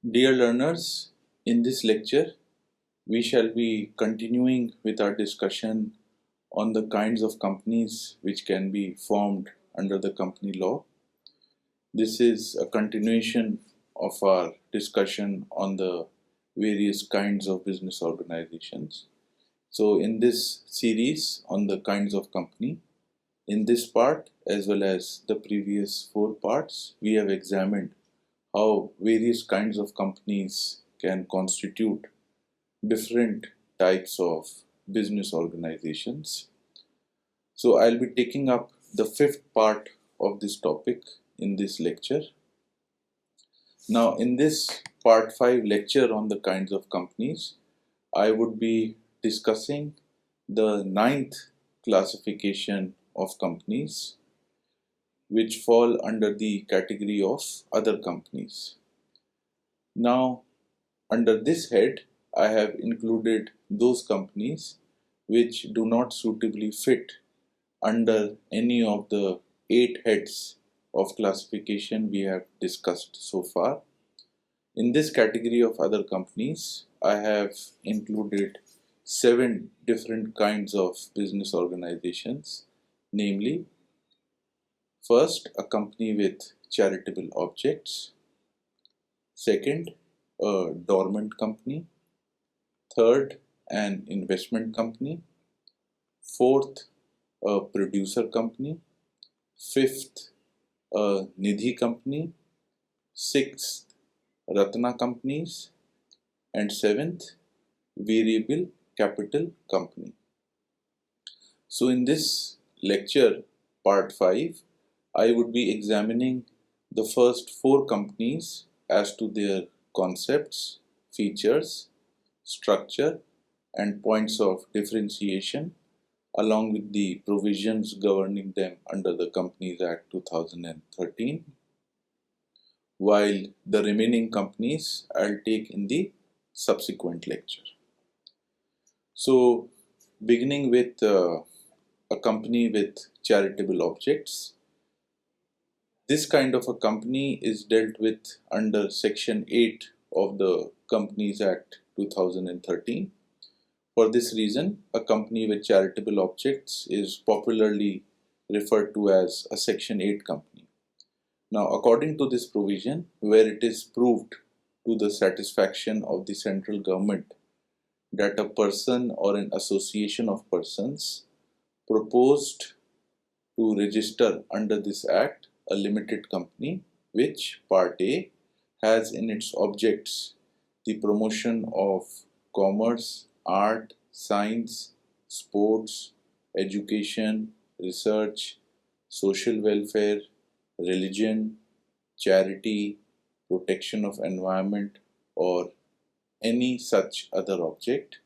Dear learners, in this lecture, we shall be continuing with our discussion on the kinds of companies which can be formed under the company law. This is a continuation of our discussion on the various kinds of business organizations. So, in this series on the kinds of company, in this part as well as the previous four parts, we have examined how various kinds of companies can constitute different types of business organizations. So I'll be taking up the fifth part of this topic in this lecture. Now, in this part 5 lecture on the kinds of companies, I would be discussing the ninth classification of companies which fall under the category of other companies. Now, under this head, I have included those companies which do not suitably fit under any of the 8 heads of classification we have discussed so far. In this category of other companies, I have included 7 different kinds of business organizations, namely, first, a company with charitable objects, second, a dormant company, third, an investment company, fourth, a producer company, fifth, a Nidhi company, sixth, Ratna companies, and seventh, variable capital company. So, in this lecture, part 5, I would be examining the first 4 companies as to their concepts, features, structure, and points of differentiation, along with the provisions governing them under the Companies Act 2013, while the remaining companies I'll take in the subsequent lecture. So, beginning with a company with charitable objects, this kind of a company is dealt with under Section 8 of the Companies Act 2013. For this reason, a company with charitable objects is popularly referred to as a Section 8 company. Now, according to this provision, where it is proved to the satisfaction of the central government that a person or an association of persons proposed to register under this act a limited company which, Part A, has in its objects the promotion of commerce, art, science, sports, education, research, social welfare, religion, charity, protection of environment, or any such other object.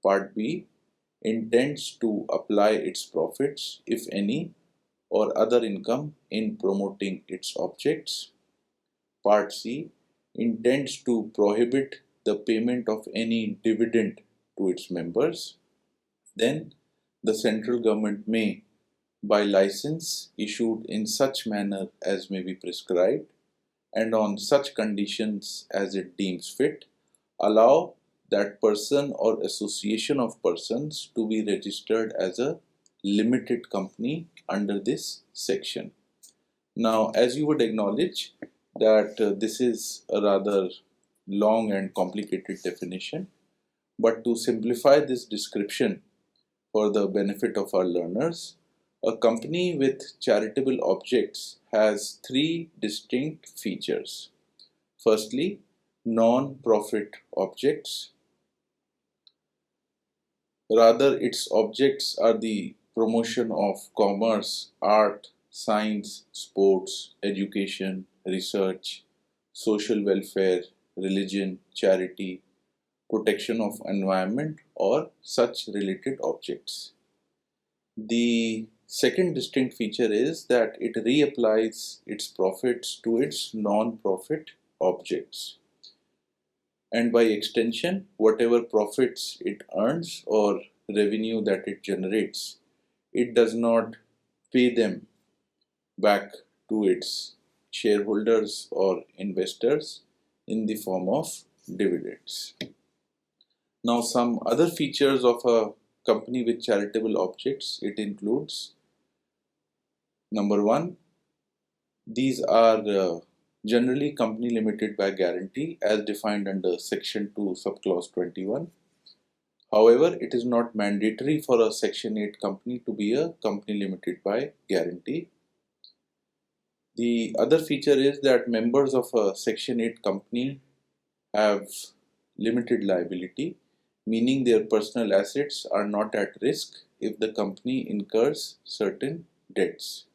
Part B intends to apply its profits, if any, or other income in promoting its objects. Part C intends to prohibit the payment of any dividend to its members. Then the central government may, by license issued in such manner as may be prescribed and on such conditions as it deems fit, allow that person or association of persons to be registered as a limited company under this section. Now, as you would acknowledge that this is a rather long and complicated definition, but to simplify this description for the benefit of our learners, a company with charitable objects has 3 distinct features. Firstly, non-profit objects. Rather, its objects are the promotion of commerce, art, science, sports, education, research, social welfare, religion, charity, protection of environment, or such related objects. The second distinct feature is that it reapplies its profits to its non-profit objects, and by extension, whatever profits it earns or revenue that it generates, it does not pay them back to its shareholders or investors. in the form of dividends. Now, some other features of a company with charitable objects, it includes: number one, these are generally company limited by guarantee as defined under Section 2 subclause 21. However, it is not mandatory for a Section 8 company to be a company limited by guarantee. The other feature is that members of a Section 8 company have limited liability, meaning their personal assets are not at risk if the company incurs certain debts.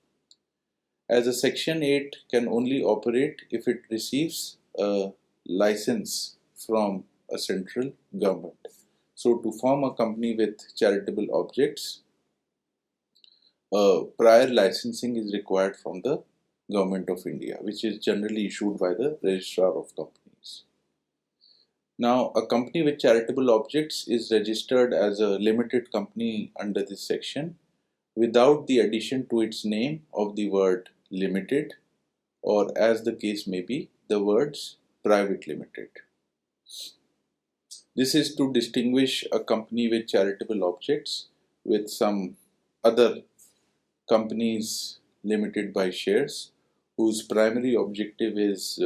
As a Section 8 can only operate if it receives a license from a central government. So, to form a company with charitable objects, prior licensing is required from the Government of India, which is generally issued by the Registrar of Companies. Now, a company with charitable objects is registered as a limited company under this section without the addition to its name of the word limited, or as the case may be, the words private limited. This is to distinguish a company with charitable objects with some other companies limited by shares whose primary objective is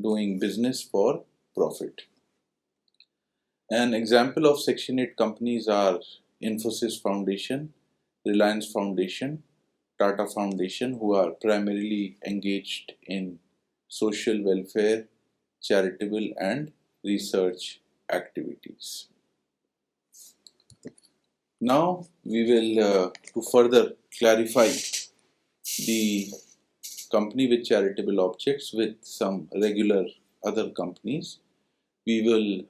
doing business for profit. An example of Section 8 companies are Infosys Foundation, Reliance Foundation, Tata Foundation, who are primarily engaged in social welfare, charitable and research activities. Now we will, to further clarify the company with charitable objects with some regular other companies, we will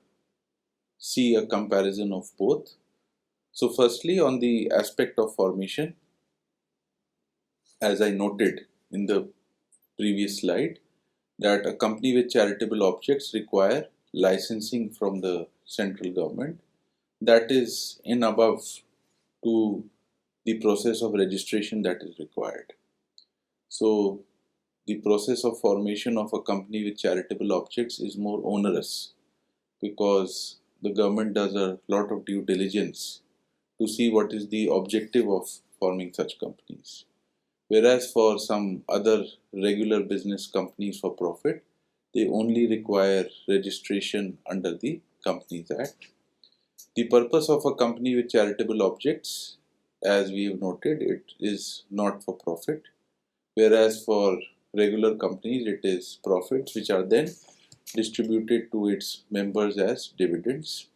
see a comparison of both. So firstly, on the aspect of formation, as I noted in the previous slide, that a company with charitable objects require licensing from the central government, that is in above to the process of registration that is required. So the process of formation of a company with charitable objects is more onerous because the government does a lot of due diligence to see what is the objective of forming such companies. Whereas for some other regular business companies for profit, they only require registration under the Companies Act. The purpose of a company with charitable objects, as we have noted, it is not for profit, whereas for regular companies it is profits which are then distributed to its members as dividends.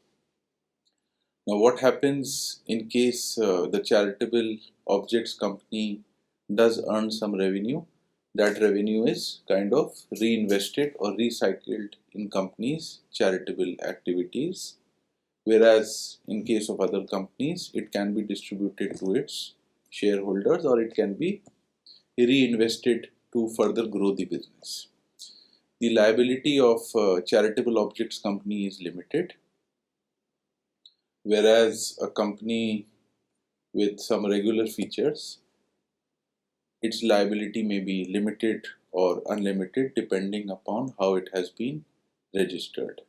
Now, what happens in case the charitable objects company does earn some revenue? That revenue is kind of reinvested or recycled in companies' charitable activities, whereas in case of other companies it can be distributed to its shareholders or it can be reinvested to further grow the business. The liability of charitable objects company is limited, whereas a company with some regular features, its liability may be limited or unlimited depending upon how it has been registered.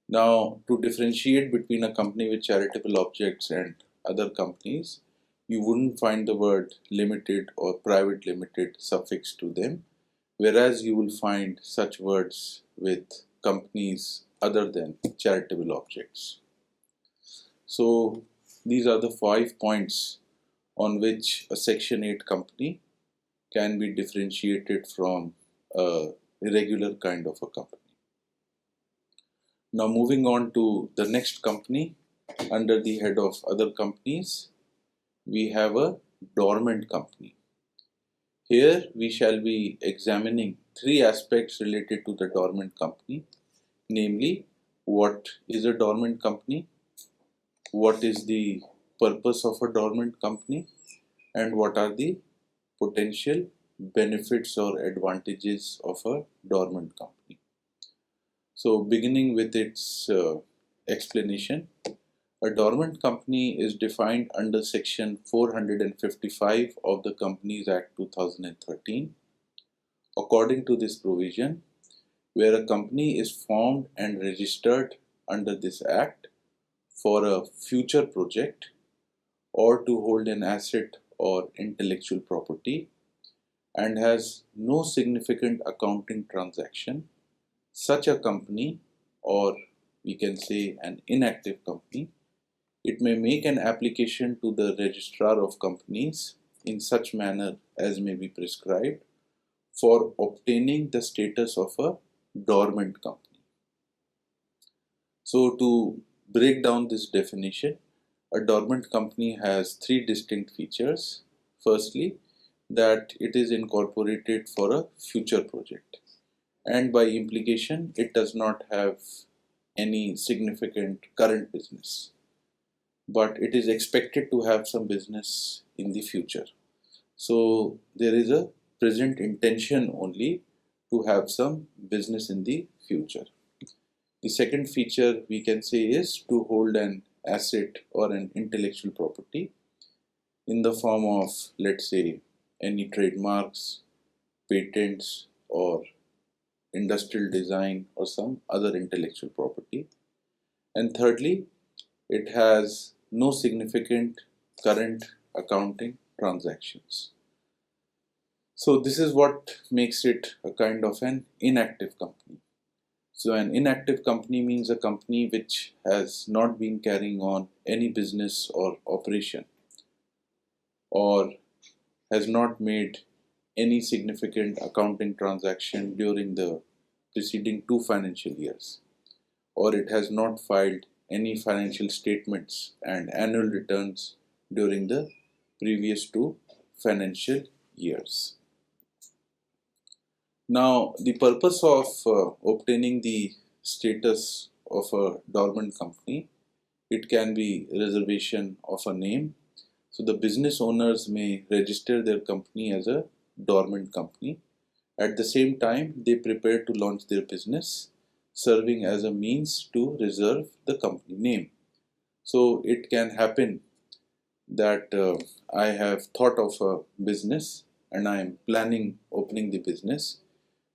Now, to differentiate between a company with charitable objects and other companies, you wouldn't find the word limited or private limited suffixed to them, whereas you will find such words with companies other than charitable objects. So these are the 5 points on which a Section 8 company can be differentiated from a irregular kind of a company. Now moving on to the next company under the head of other companies, we have a dormant company. Here we shall be examining 3 aspects related to the dormant company, namely what is a dormant company, what is the purpose of a dormant company, and what are the potential benefits or advantages of a dormant company. So beginning with its explanation, a dormant company is defined under Section 455 of the Companies Act 2013. According to this provision, where a company is formed and registered under this act for a future project or to hold an asset or intellectual property and has no significant accounting transaction, such a company, or we can say an inactive company, it may make an application to the registrar of companies in such manner as may be prescribed for obtaining the status of a dormant company. So to break down this definition, a dormant company has three distinct features. Firstly, that it is incorporated for a future project, and by implication it does not have any significant current business, but it is expected to have some business in the future. So there is a present intention only to have some business in the future. The second feature we can say is to hold an asset or an intellectual property in the form of, let's say, any trademarks, patents, or industrial design or some other intellectual property. And thirdly, it has no significant current accounting transactions. So this is what makes it a kind of an inactive company. So an inactive company means a company which has not been carrying on any business or operation, or has not made any significant accounting transaction during the preceding 2 financial years, or it has not filed any financial statements and annual returns during the previous 2 financial years. Now, the purpose of obtaining the status of a dormant company, it can be reservation of a name. So the business owners may register their company as a dormant company. At the same time, they prepare to launch their business, serving as a means to reserve the company name. So it can happen that I have thought of a business and I am planning opening the business,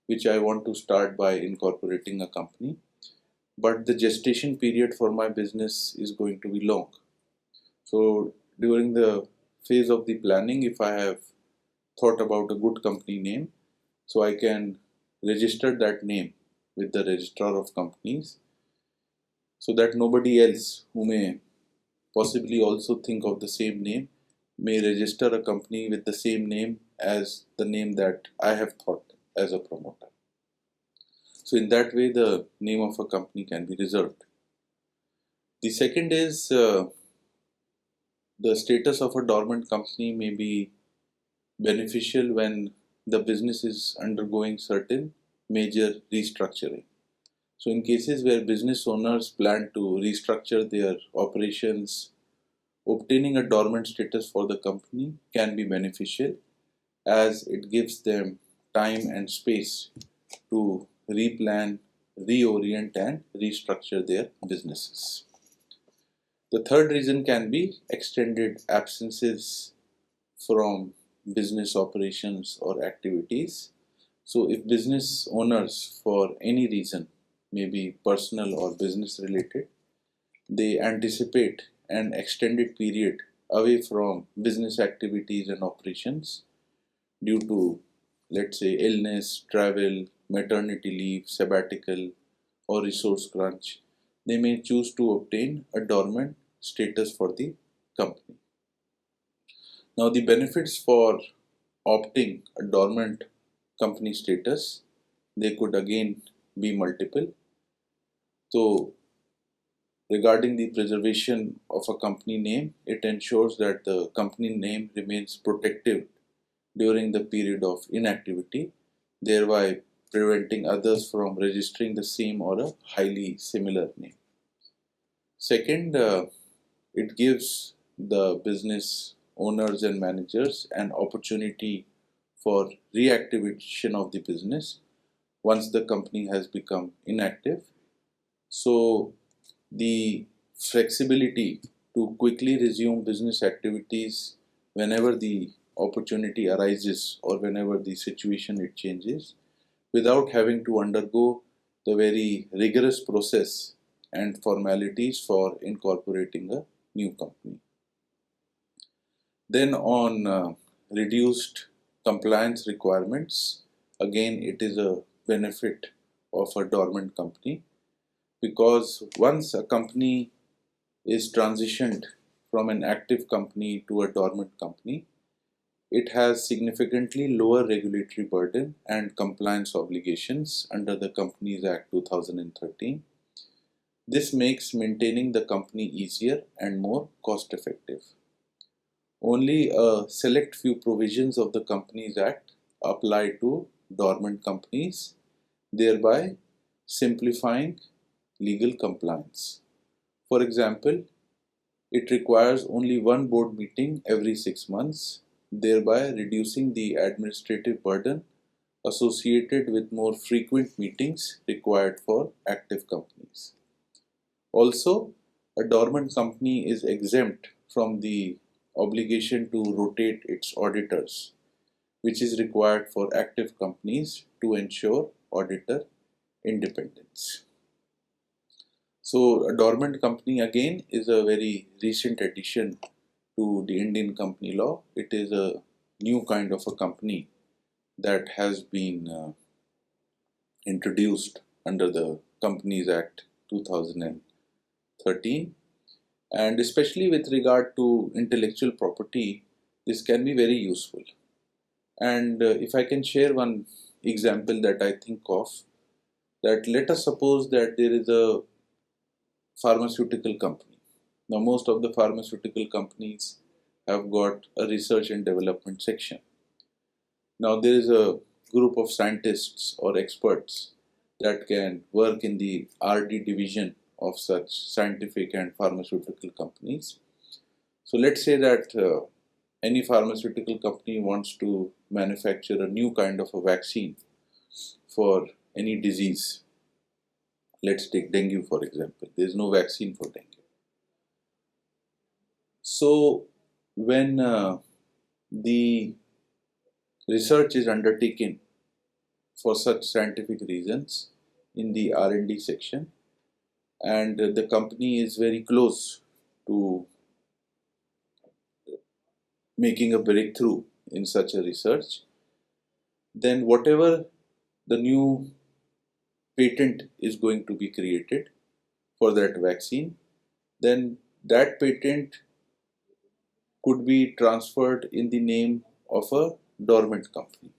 which I want to start by incorporating a company. But the gestation period for my business is going to be long. So during the phase of the planning, if I have thought about a good company name, so I can register that name with the registrar of companies, so that nobody else who may possibly also think of the same name may register a company with the same name as the name that I have thought as a promoter. So in that way, the name of a company can be reserved. The second is the status of a dormant company may be beneficial when the business is undergoing certain major restructuring. So in cases where business owners plan to restructure their operations, obtaining a dormant status for the company can be beneficial, as it gives them time and space to replan, reorient, and restructure their businesses. The third reason can be extended absences from business operations or activities. So if business owners for any reason, maybe personal or business related, they anticipate an extended period away from business activities and operations due to, let's say, illness, travel, maternity leave, sabbatical, or resource crunch, they may choose to obtain a dormant status for the company. Now, the benefits for opting a dormant company status, they could again be multiple. So, regarding the preservation of a company name, it ensures that the company name remains protected during the period of inactivity, thereby preventing others from registering the same or a highly similar name. Second, it gives the business owners and managers an opportunity for reactivation of the business once the company has become inactive. So the flexibility to quickly resume business activities whenever the opportunity arises or whenever the situation it changes, without having to undergo the very rigorous process and formalities for incorporating a new company. Then on reduced compliance requirements, again it is a benefit of a dormant company, because once a company is transitioned from an active company to a dormant company, it has significantly lower regulatory burden and compliance obligations under the Companies Act 2013. This makes maintaining the company easier and more cost effective. Only a select few provisions of the Companies Act apply to dormant companies, thereby simplifying legal compliance. For example, it requires only one board meeting every 6 months, thereby reducing the administrative burden associated with more frequent meetings required for active companies. Also, a dormant company is exempt from the obligation to rotate its auditors, which is required for active companies to ensure auditor independence. So, a dormant company again is a very recent addition to the Indian company law. It is a new kind of a company that has been introduced under the Companies Act 2013, and especially with regard to intellectual property, this can be very useful. And if I can share one example that I think of, that let us suppose that there is a pharmaceutical company. Now, most of the pharmaceutical companies have got a research and development section. Now, there is a group of scientists or experts that can work in the R&D division of such scientific and pharmaceutical companies. So, let's say that any pharmaceutical company wants to manufacture a new kind of a vaccine for any disease. Let's take dengue for example. There is no vaccine for dengue. So when the research is undertaken for such scientific reasons in the R&D section, and the company is very close to making a breakthrough in such a research, then whatever the new patent is going to be created for that vaccine, then that patent could be transferred in the name of a dormant company.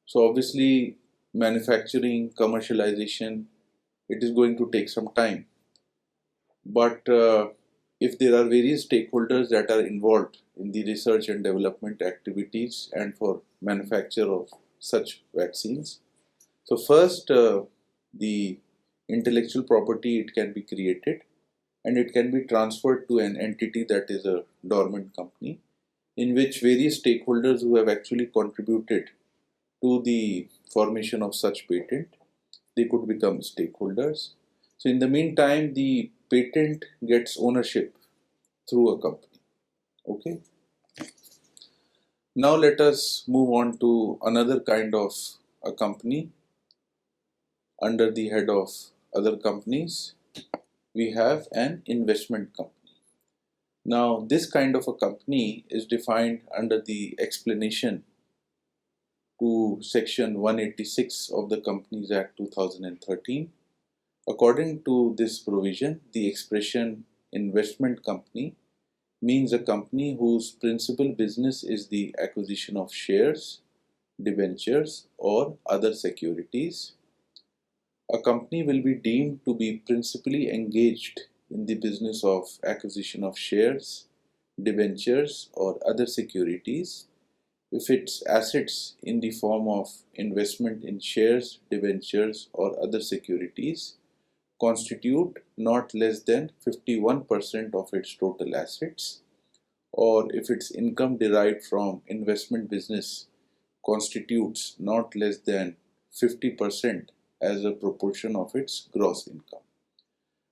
So obviously manufacturing, commercialization, it is going to take some time. But if there are various stakeholders that are involved in the research and development activities and for manufacture of such vaccines, so first the intellectual property, it can be created and it can be transferred to an entity that is a dormant company, in which various stakeholders who have actually contributed to the formation of such patent, they could become stakeholders. So in the meantime, the patent gets ownership through a company. Okay. Now let us move on to another kind of a company. Under the head of other companies, we have an investment company. Now this kind of a company is defined under the explanation to section 186 of the Companies Act 2013. According to this provision, the expression investment company means a company whose principal business is the acquisition of shares, debentures, or other securities. A company will be deemed to be principally engaged in the business of acquisition of shares, debentures, or other securities if its assets in the form of investment in shares, debentures, or other securities constitute not less than 51% of its total assets, or if its income derived from investment business constitutes not less than 50% as a proportion of its gross income.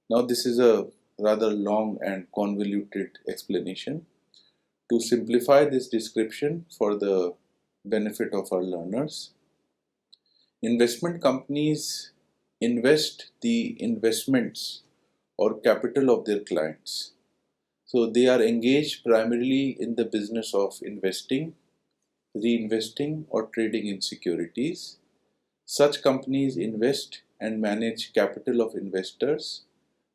Now this is a rather long and convoluted explanation. To simplify this description for the benefit of our learners, investment companies invest the investments or capital of their clients. So they are engaged primarily in the business of investing, reinvesting, or trading in securities. Such companies invest and manage capital of investors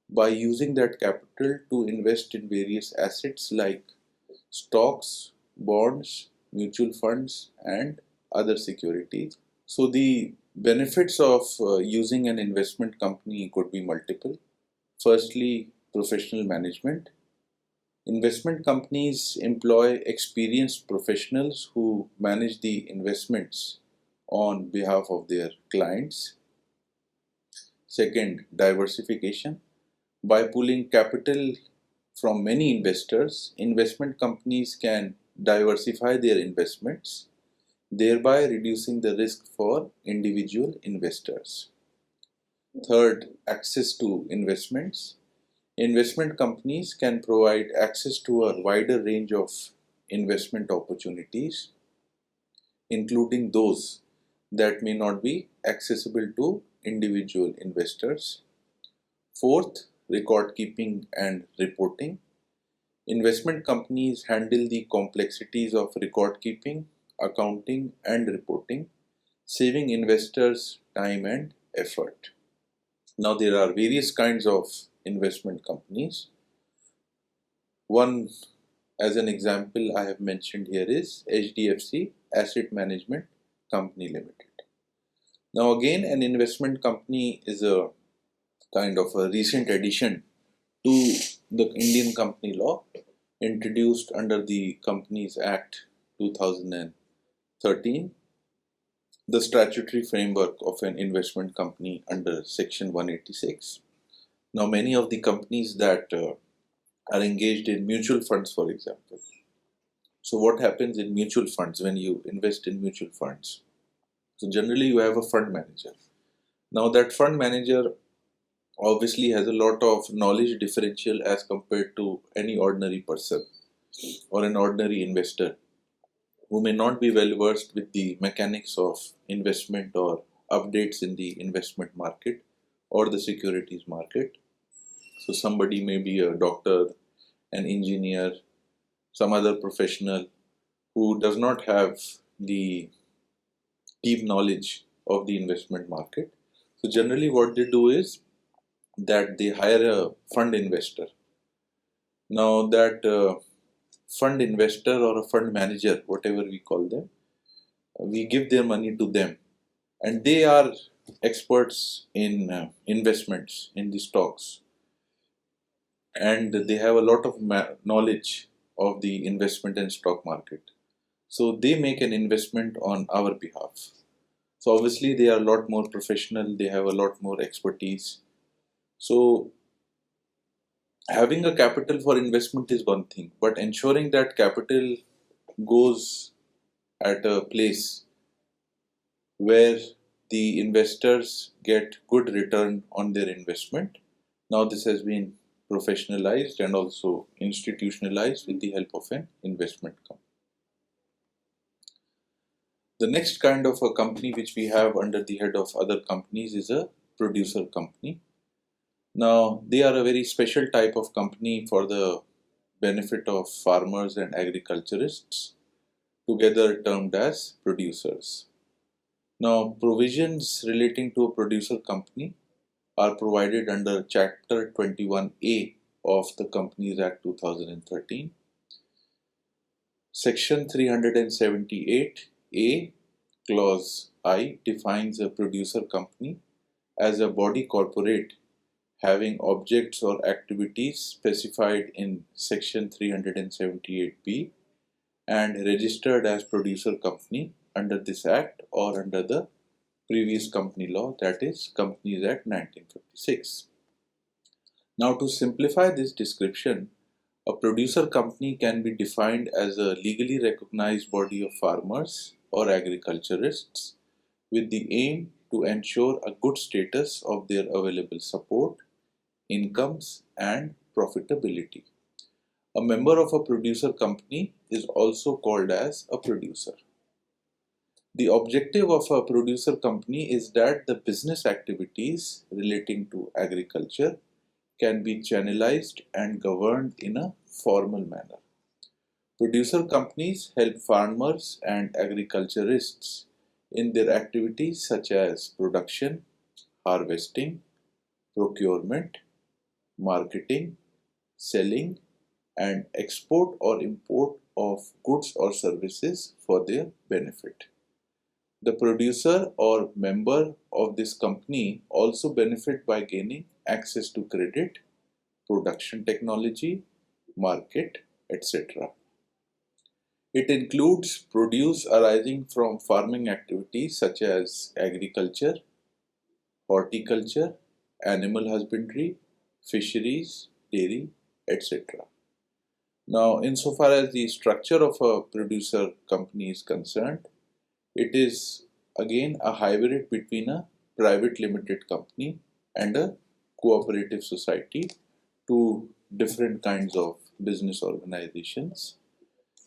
by using that capital to invest in various assets like stocks, bonds, mutual funds, and other securities. So the benefits of using an investment company could be multiple. Firstly, professional management. Investment companies employ experienced professionals who manage the investments on behalf of their clients. Second, diversification. By pooling capital from many investors, investment companies can diversify their investments, thereby reducing the risk for individual investors. Third, access to investments. Investment companies can provide access to a wider range of investment opportunities, including those that may not be accessible to individual investors. Fourth, record keeping and reporting. Investment companies handle the complexities of record keeping, accounting, and reporting, saving investors time and effort. Now, there are various kinds of investment companies. One, as an example, I have mentioned here is HDFC Asset Management Company Limited. Now, again, an investment company is a kind of a recent addition to the Indian company law introduced under the Companies Act 2013, the statutory framework of an investment company under Section 186. Now, many of the companies that are engaged in mutual funds, for example. So what happens in mutual funds when you invest in mutual funds? So generally you have a fund manager. Now that fund manager obviously has a lot of knowledge differential as compared to any ordinary person or an ordinary investor who may not be well versed with the mechanics of investment or updates in the investment market or the securities market. So somebody may be a doctor, an engineer, some other professional who does not have the deep knowledge of the investment market. So generally what they do is that they hire a fund investor. Now that fund investor or a fund manager, whatever we call them, we give their money to them and they are experts in investments in the stocks, and they have a lot of knowledge of the investment and stock market. So they make an investment on our behalf. So obviously they are a lot more professional, they have a lot more expertise. So having a capital for investment is one thing, but ensuring that capital goes at a place where the investors get good return on their investment. Now this has been professionalized and also institutionalized with the help of an investment company. The next kind of a company which we have under the head of other companies is a producer company. Now they are a very special type of company for the benefit of farmers and agriculturists, together termed as producers. Now provisions relating to a producer company are provided under Chapter 21A of the Companies Act 2013. Section 378A, Clause I, defines a producer company as a body corporate having objects or activities specified in Section 378B and registered as producer company under this Act or under the previous company law, that is Companies Act 1956. Now to simplify this description, a producer company can be defined as a legally recognized body of farmers or agriculturists with the aim to ensure a good status of their available support, incomes and profitability. A member of a producer company is also called as a producer. The objective of a producer company is that the business activities relating to agriculture can be channelized and governed in a formal manner. Producer companies help farmers and agriculturists in their activities such as production, harvesting, procurement, marketing, selling, and export or import of goods or services for their benefit. The producer or member of this company also benefit by gaining access to credit, production technology, market, etc. It includes produce arising from farming activities such as agriculture, horticulture, animal husbandry, fisheries, dairy, etc. Now, insofar as the structure of a producer company is concerned, it is again a hybrid between a private limited company and a cooperative society, two different kinds of business organizations.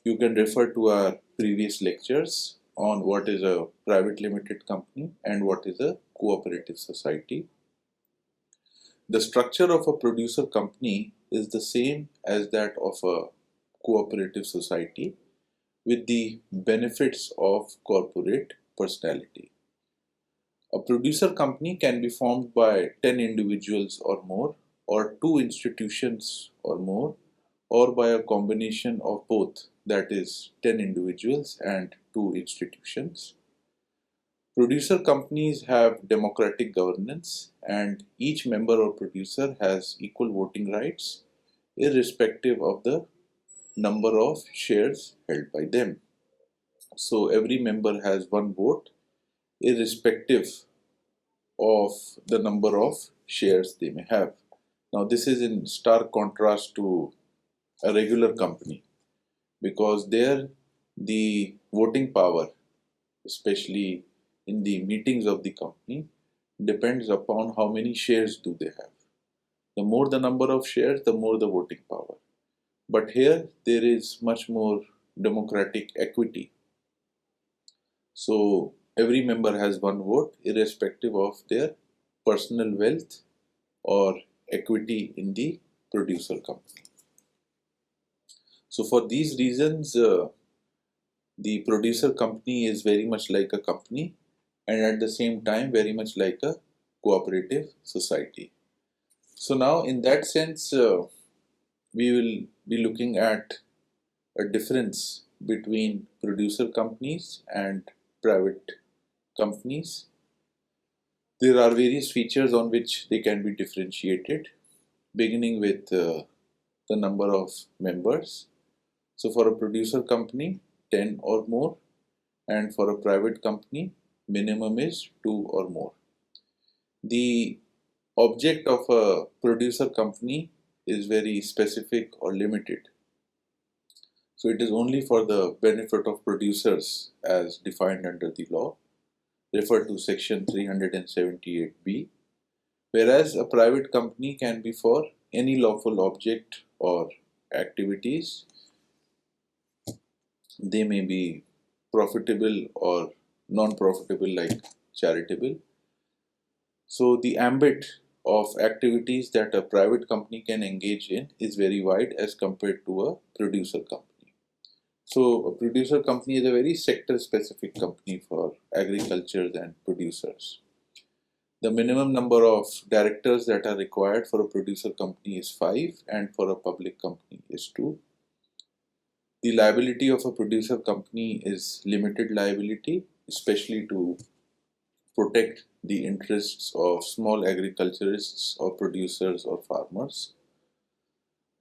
You can refer to our previous lectures on what is a private limited company and what is a cooperative society. The structure of a producer company is the same as that of a cooperative society, with the benefits of corporate personality. A producer company can be formed by 10 individuals or more, or 2 institutions or more, or by a combination of both, that is 10 individuals and 2 institutions. Producer companies have democratic governance, and each member or producer has equal voting rights irrespective of the number of shares held by them. So every member has one vote irrespective of the number of shares they may have. Now this is in stark contrast to a regular company, because there the voting power, especially in the meetings of the company, depends upon how many shares do they have. The more the number of shares, the more the voting power. But here there is much more democratic equity. So every member has one vote irrespective of their personal wealth or equity in the producer company. So for these reasons, the producer company is very much like a company and at the same time very much like a cooperative society. So now in that sense, we will be looking at a difference between producer companies and private companies. There are various features on which they can be differentiated, beginning with the number of members. So for a producer company, 10 or more, and for a private company, minimum is 2 or more. The object of a producer company is very specific or limited. So it is only for the benefit of producers as defined under the law, referred to section 378B, whereas a private company can be for any lawful object or activities. They may be profitable or non-profitable, like charitable. So the ambit of activities that a private company can engage in is very wide as compared to a producer company. So a producer company is a very sector specific company for agriculture and producers. The minimum number of directors that are required for a producer company is 5 and for a public company is 2. The liability of a producer company is limited liability, especially to protect the interests of small agriculturists or producers or farmers.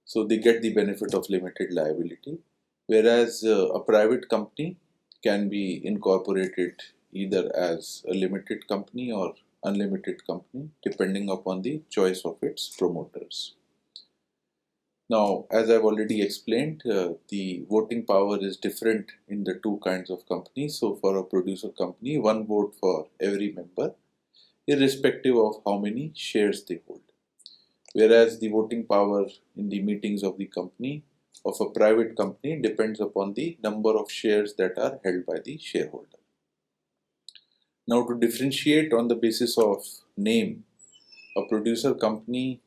So they get the benefit of limited liability, whereas a private company can be incorporated either as a limited company or unlimited company, depending upon the choice of its promoters. Now, as I've already explained, the voting power is different in the two kinds of companies. So for a producer company, one vote for every member, irrespective of how many shares they hold. Whereas the voting power in the meetings of the company of a private company depends upon the number of shares that are held by the shareholder. Now, to differentiate on the basis of name, a producer company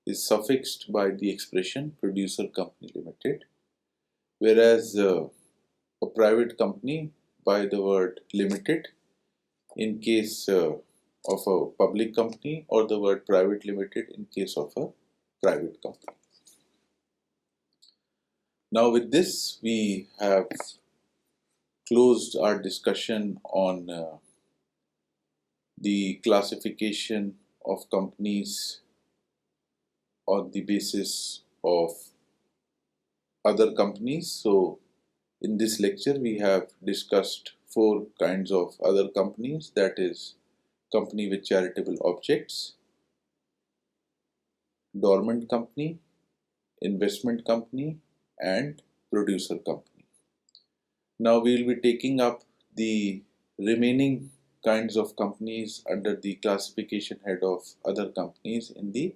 is suffixed by the expression Producer Company Limited, whereas a private company by the word limited in case of a public company, or the word private limited in case of a private company. Now, with this, we have closed our discussion on the classification of companies on the basis of other companies. So, in this lecture, we have discussed 4 kinds of other companies, that is, company with charitable objects, dormant company, investment company, and producer company. Now we will be taking up the remaining kinds of companies under the classification head of other companies in the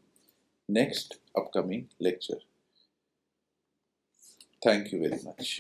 next upcoming lecture. Thank you very much.